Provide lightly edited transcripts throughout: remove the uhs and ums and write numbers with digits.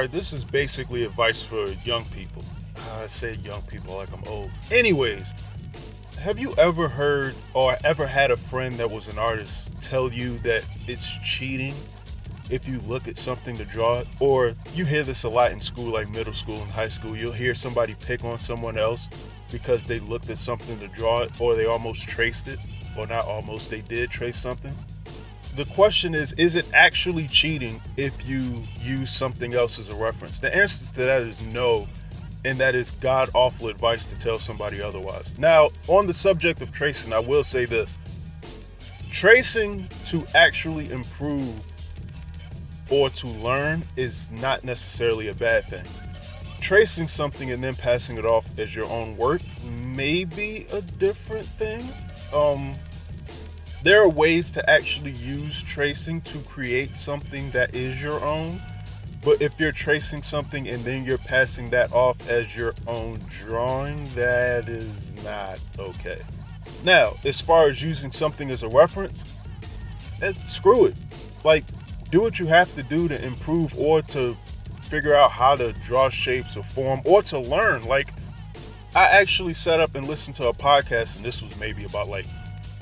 Alright, this is basically advice for young people. I say young people like I'm old. Anyways, have you ever heard or ever had a friend that was an artist tell you that it's cheating if you look at something to draw it? Or you hear this a lot in school, like middle school and high school. You'll hear somebody pick on someone else because they looked at something to draw it, or they almost traced it. Or not almost, they did trace something. The question is it actually cheating if you use something else as a reference? The answer to that is no, and that is god awful advice to tell somebody otherwise. Now, on the subject of tracing, I will say this. Tracing to actually improve or to learn is not necessarily a bad thing. Tracing something and then passing it off as your own work may be a different thing. There are ways to actually use tracing to create something that is your own. But if you're tracing something and then you're passing that off as your own drawing, that is not okay. Now, as far as using something as a reference, screw it. Like, do what you have to do to improve or to figure out how to draw shapes or form or to learn. Like, I actually sat up and listened to a podcast, and this was maybe about like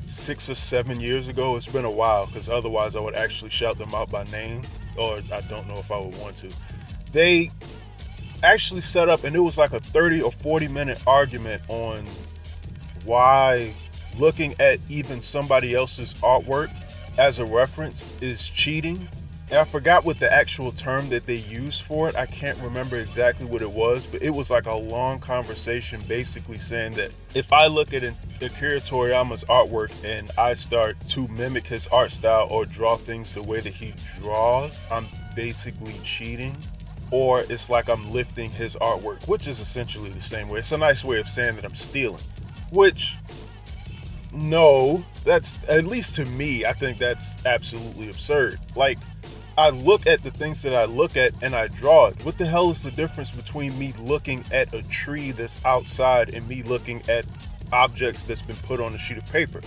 6 or 7 years ago. It's been a while, because otherwise I would actually shout them out by name, or I don't know if I would want to. They actually set up, and it was like a 30 or 40 minute argument on why looking at even somebody else's artwork as a reference is cheating. And I forgot what the actual term that they used for it. I can't remember exactly what it was, but it was like a long conversation basically saying that if I look at Akira Toriyama's artwork and I start to mimic his art style or draw things the way that he draws, I'm basically cheating. Or it's like I'm lifting his artwork, which is essentially the same way. It's a nice way of saying that I'm stealing, which, no, that's, at least to me, I think that's absolutely absurd. Like, I look at the things that I look at and I draw it. What the hell is the difference between me looking at a tree that's outside and me looking at objects that's been put on a sheet of paper?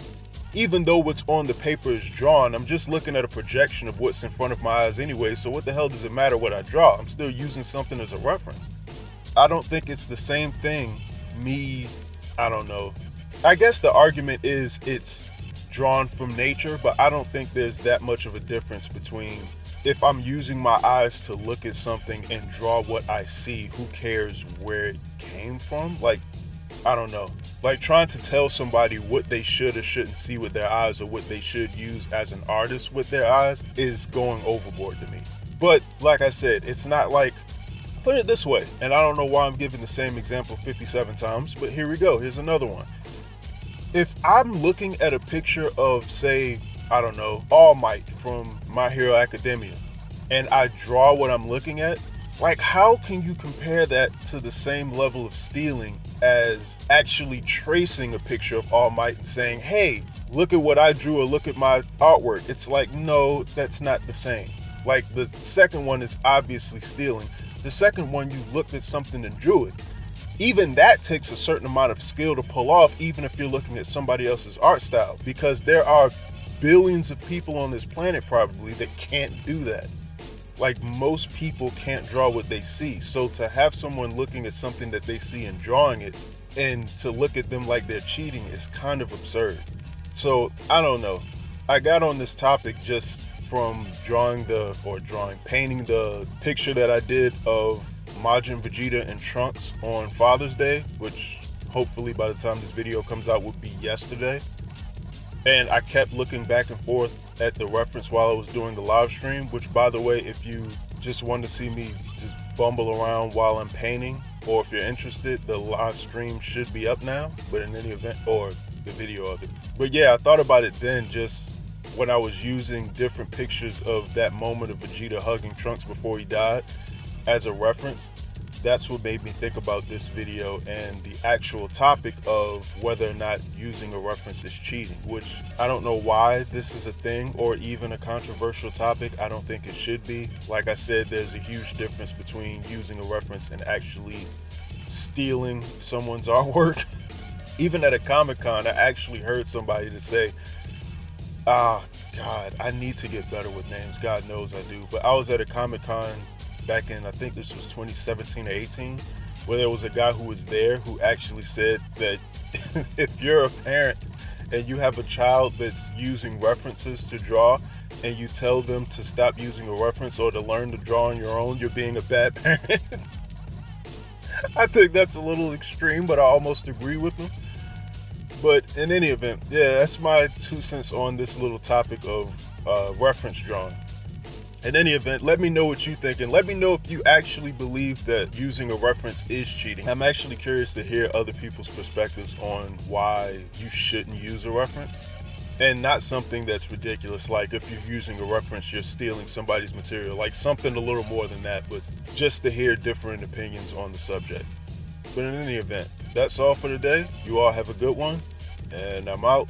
Even though what's on the paper is drawn, I'm just looking at a projection of what's in front of my eyes anyway, so what the hell does it matter what I draw? I'm still using something as a reference. I don't think it's the same thing. I don't know. I guess the argument is it's drawn from nature, but I don't think there's that much of a difference between if I'm using my eyes to look at something and draw what I see, who cares where it came from? Like, I don't know. Like, trying to tell somebody what they should or shouldn't see with their eyes or what they should use as an artist with their eyes is going overboard to me. But like I said, it's not like, put it this way, and I don't know why I'm giving the same example 57 times, but here we go. Here's another one. If I'm looking at a picture of, say, I don't know, All Might from My Hero Academia, and I draw what I'm looking at, like, how can you compare that to the same level of stealing as actually tracing a picture of All Might and saying, hey, look at what I drew or look at my artwork? It's like, no, that's not the same. Like, the second one is obviously stealing. The second one, you looked at something and drew it. Even that takes a certain amount of skill to pull off, even if you're looking at somebody else's art style, because there are billions of people on this planet probably that can't do that. Like, most people can't draw what they see. So to have someone looking at something that they see and drawing it, and to look at them like they're cheating, is kind of absurd. So I don't know. I got on this topic just from painting the picture that I did of Majin Vegeta and Trunks on Father's Day, which hopefully by the time this video comes out would be yesterday. And I kept looking back and forth at the reference while I was doing the live stream, which, by the way, if you just want to see me just bumble around while I'm painting, or if you're interested, the live stream should be up now, but in any event, or the video of it. But yeah, I thought about it then, just when I was using different pictures of that moment of Vegeta hugging Trunks before he died as a reference. That's what made me think about this video and the actual topic of whether or not using a reference is cheating, which I don't know why this is a thing or even a controversial topic. I don't think it should be. Like I said, there's a huge difference between using a reference and actually stealing someone's artwork. Even at a Comic-Con, I actually heard somebody to say, God, I need to get better with names. God knows I do. But I was at a Comic-Con back in, I think this was 2017 or 18, where there was a guy who was there who actually said that if you're a parent and you have a child that's using references to draw and you tell them to stop using a reference or to learn to draw on your own, you're being a bad parent. I think that's a little extreme, but I almost agree with them. But in any event, yeah, that's my 2 cents on this little topic of reference drawing. In any event, let me know what you think, and let me know if you actually believe that using a reference is cheating. I'm actually curious to hear other people's perspectives on why you shouldn't use a reference. And not something that's ridiculous, like if you're using a reference, you're stealing somebody's material, like something a little more than that, but just to hear different opinions on the subject. But in any event, that's all for today. You all have a good one, and I'm out.